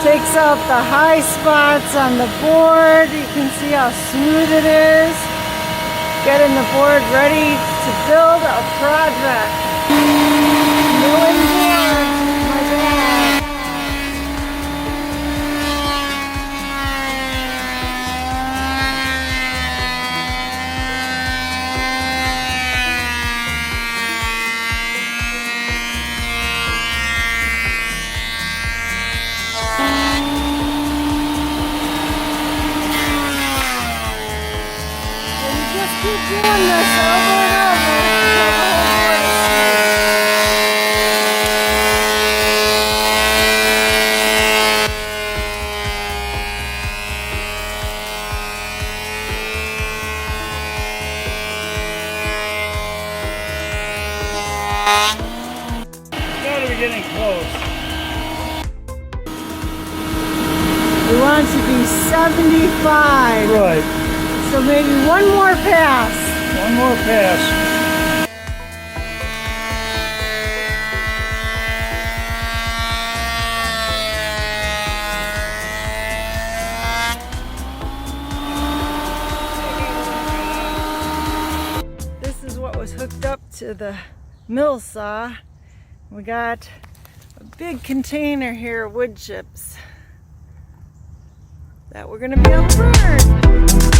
Takes out the high spots on the board. You can see how smooth it is. Getting the board ready to build a project. Milling board, my dad. Keep doing this over and over until the whole board is smooth. Gotta be getting close. We want to be 75. Right. So maybe one more pass. One more pass. This is what was hooked up to the mill saw. We got a big container here of wood chips that we're going to be able to burn.